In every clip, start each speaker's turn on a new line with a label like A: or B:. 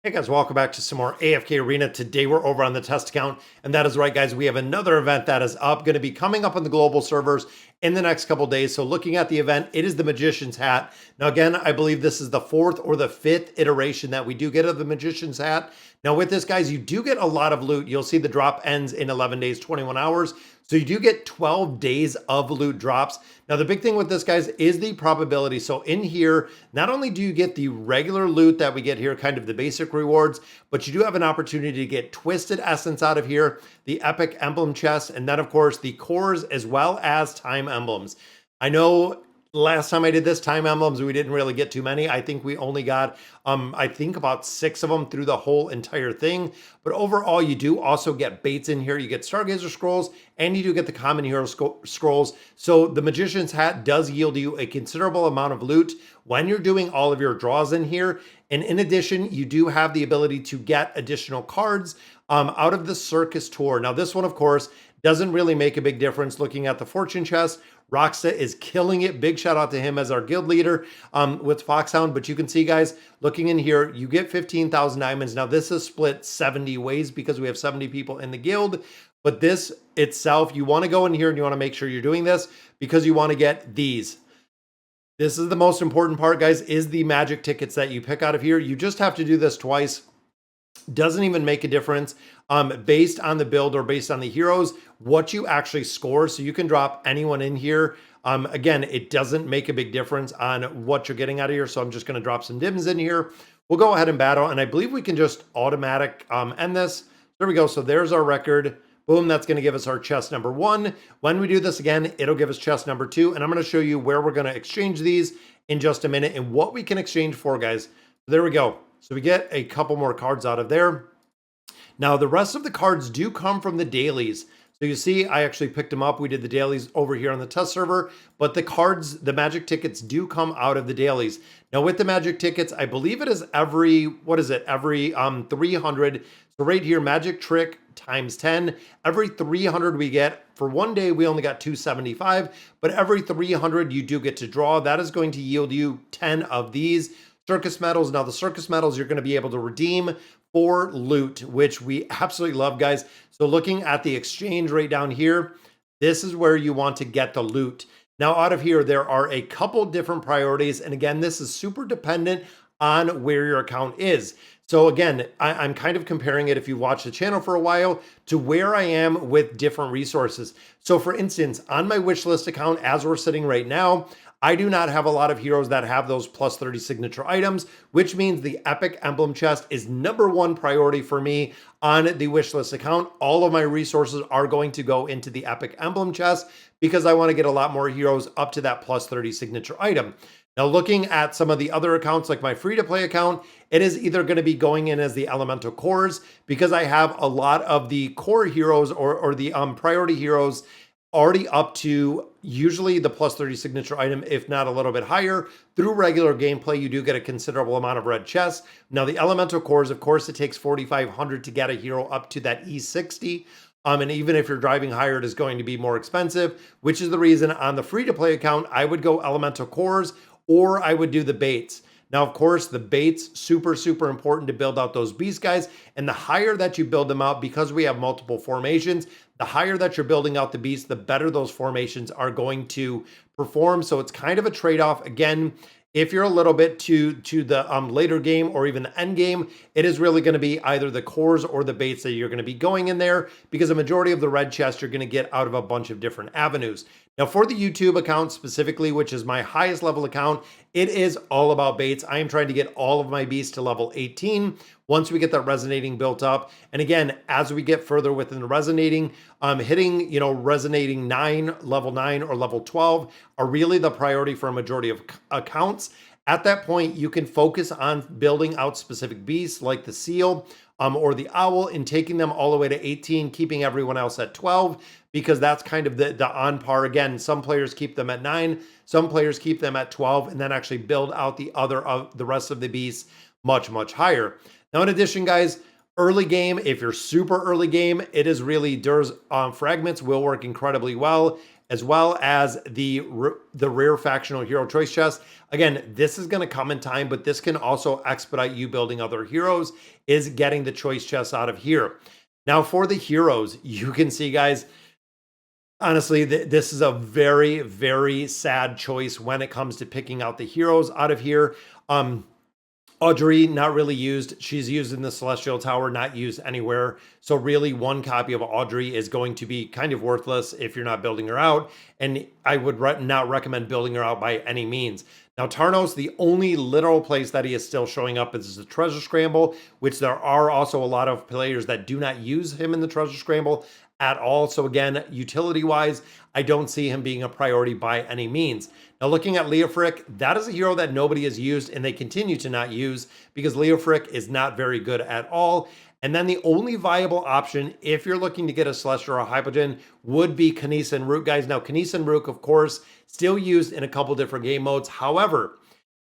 A: Hey guys, welcome back to some more AFK Arena. Today we're over on the test account, and that is right guys, we have another event that is going to be coming up on the global servers in the next couple days. So looking at the event, it is the Magician's Hat. Now again, I believe this is the 4th or the 5th iteration that we do get of the Magician's Hat. Now with this guys, you do get a lot of loot. You'll see the drop ends in 11 days, 21 hours. So you do get 12 days of loot drops. Now the big thing with this guys is the probability. So in here, not only do you get the regular loot that we get here, kind of the basic rewards, but you do have an opportunity to get Twisted Essence out of here, the Epic Emblem chest, and then of course the cores as well as time emblems. I know last time I did this, time emblems, we didn't really get too many. I think we only got, I think about 6 of them through the whole entire thing. But overall, you do also get baits in here. You get Stargazer scrolls, and you do get the common hero scrolls. So the Magician's Hat does yield you a considerable amount of loot when you're doing all of your draws in here. And in addition, you do have the ability to get additional cards out of the Circus Tour. Now, this one, of course, doesn't really make a big difference. Looking at the fortune chest, Roxa is killing it. Big shout out to him as our guild leader with Foxhound. But you can see, guys, looking in here, you get 15,000 diamonds. Now, this is split 70 ways because we have 70 people in the guild. But this itself, you want to go in here and you want to make sure you're doing this because you want to get these. This is the most important part, guys, is the magic tickets that you pick out of here. You just have to do this twice. Doesn't even make a difference based on the build or based on the heroes, what you actually score. So you can drop anyone in here. Again, it doesn't make a big difference on what you're getting out of here. So I'm just going to drop some dims in here. We'll go ahead and battle. And I believe we can just automatic end this. There we go. So there's our record. Boom, that's going to give us our chest number 1. When we do this again, it'll give us chest number 2. And I'm going to show you where we're going to exchange these in just a minute and what we can exchange for, guys. There we go. So we get a couple more cards out of there. Now, the rest of the cards do come from the dailies. So you see, I actually picked them up. We did the dailies over here on the test server, but the cards, the magic tickets do come out of the dailies. Now with the magic tickets, I believe it is every, what is it? Every 300. So right here, magic trick times 10. Every 300 we get, for one day, we only got 275, but every 300 you do get to draw. That is going to yield you 10 of these circus medals. Now the circus medals you're going to be able to redeem for loot, which we absolutely love, guys. So looking at the exchange right down here, this is where you want to get the loot. Now out of here, there are a couple different priorities. And again, this is super dependent on where your account is. So again, I'm kind of comparing it, if you've watched the channel for a while, to where I am with different resources. So for instance, on my wishlist account, as we're sitting right now, I do not have a lot of heroes that have those plus 30 signature items, which means the Epic Emblem chest is #1 priority for me on the wishlist account. All of my resources are going to go into the Epic Emblem chest because I want to get a lot more heroes up to that plus 30 signature item. Now, looking at some of the other accounts, like my free-to-play account, it is either going to be going in as the elemental cores because I have a lot of the core heroes or the priority heroes already up to usually the plus 30 signature item, if not a little bit higher. Through regular gameplay, you do get a considerable amount of red chests. Now, the elemental cores, of course, it takes 4,500 to get a hero up to that E60. And even if you're driving higher, it is going to be more expensive, which is the reason on the free-to-play account, I would go elemental cores or I would do the baits. Now, of course, the baits, super, super important to build out those beast guys. And the higher that you build them out, because we have multiple formations, the higher that you're building out the beasts, the better those formations are going to perform. So it's kind of a trade-off. Again, if you're a little bit to the later game or even the end game, it is really going to be either the cores or the baits that you're going to be going in there, because a majority of the red chest you're going to get out of a bunch of different avenues. Now for the YouTube account specifically, which is my highest level account, it is all about baits. I am trying to get all of my beasts to level 18 once we get that resonating built up. And again, as we get further within the resonating, hitting, resonating level 9 or level 12 are really the priority for a majority of accounts. At that point, you can focus on building out specific beasts like the seal or the owl and taking them all the way to 18, keeping everyone else at 12, because that's kind of the on par. Again, some players keep them at 9, some players keep them at 12, and then actually build out the rest of the beasts much, much higher. Now, in addition, guys, Early game, if you're super early game, it is really Dur's fragments will work incredibly well as the rare factional hero choice chest. Again, this is going to come in time, but this can also expedite you building other heroes, is getting the choice chests out of here. Now for the heroes, you can see, guys, honestly, this is a very, very sad choice when it comes to picking out the heroes out of here. Audrey, not really used. She's used in the Celestial Tower, not used anywhere. So really one copy of Audrey is going to be kind of worthless if you're not building her out. And I would not recommend building her out by any means. Now, Tarnos, the only literal place that he is still showing up is the Treasure Scramble, which there are also a lot of players that do not use him in the Treasure Scramble at all. So again, utility-wise, I don't see him being a priority by any means. Now, looking at Leofric, that is a hero that nobody has used and they continue to not use because Leofric is not very good at all. And then the only viable option, if you're looking to get a Celestial or a Hypogean, would be Kinesa and Rook, guys. Now, Kinesa and Rook, of course, still used in a couple different game modes. However,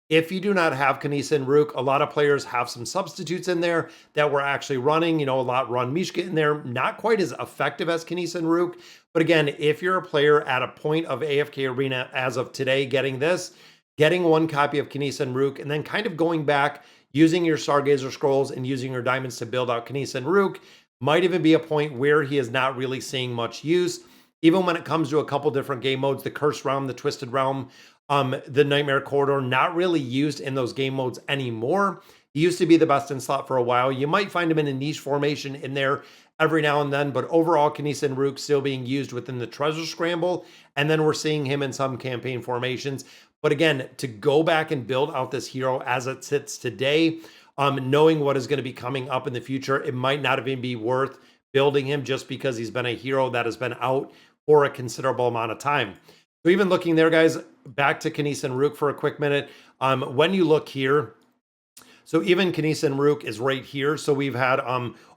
A: if you do not have Kinesa and Rook, a lot of players have some substitutes in there that we're actually running. You know, a lot run Mishka in there. Not quite as effective as Kinesa and Rook. But again, if you're a player at a point of AFK Arena as of today getting this, getting one copy of Kinesa and Rook, and then kind of going back, using your Stargazer Scrolls and using your diamonds to build out Kinesa and Rook, might even be a point where he is not really seeing much use. Even when it comes to a couple different game modes, the Cursed Realm, the Twisted Realm, the Nightmare Corridor, not really used in those game modes anymore. He used to be the best in slot for a while. You might find him in a niche formation in there every now and then, but overall, Kinesa and Rook still being used within the Treasure Scramble, and then we're seeing him in some campaign formations. But again, to go back and build out this hero as it sits today, knowing what is going to be coming up in the future, it might not even be worth building him just because he's been a hero that has been out for a considerable amount of time. So even looking there, guys, back to Kinesa and Rook for a quick minute. When you look here, so even Kinesa and Rook is right here. So we've had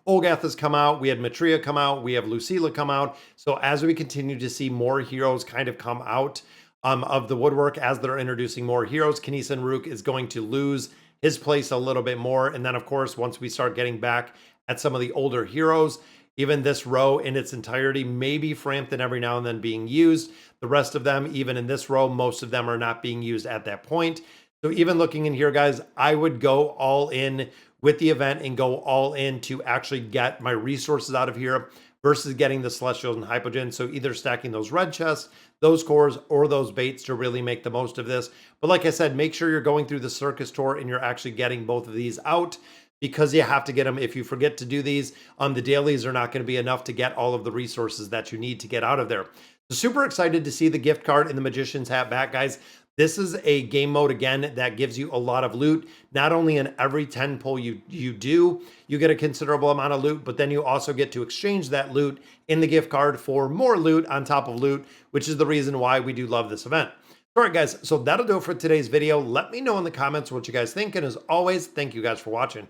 A: Olgath has come out, we had Matria come out, we have Lucilla come out. So as we continue to see more heroes kind of come out of the woodwork as they're introducing more heroes, Kinesa and Rook is going to lose his place a little bit more. And then, of course, once we start getting back at some of the older heroes, even this row in its entirety, maybe Frampton every now and then being used. The rest of them, even in this row, most of them are not being used at that point. So even looking in here, guys, I would go all in with the event and go all in to actually get my resources out of here versus getting the Celestials and Hypogean. So either stacking those red chests, those cores, or those baits to really make the most of this. But like I said, make sure you're going through the circus tour and you're actually getting both of these out, because you have to get them. If you forget to do these, the dailies are not going to be enough to get all of the resources that you need to get out of there. So super excited to see the gift card and the Magician's Hat back, guys. This is a game mode, again, that gives you a lot of loot. Not only in every 10 pull you do, you get a considerable amount of loot, but then you also get to exchange that loot in the gift card for more loot on top of loot, which is the reason why we do love this event. All right, guys, so that'll do it for today's video. Let me know in the comments what you guys think, and as always, thank you guys for watching.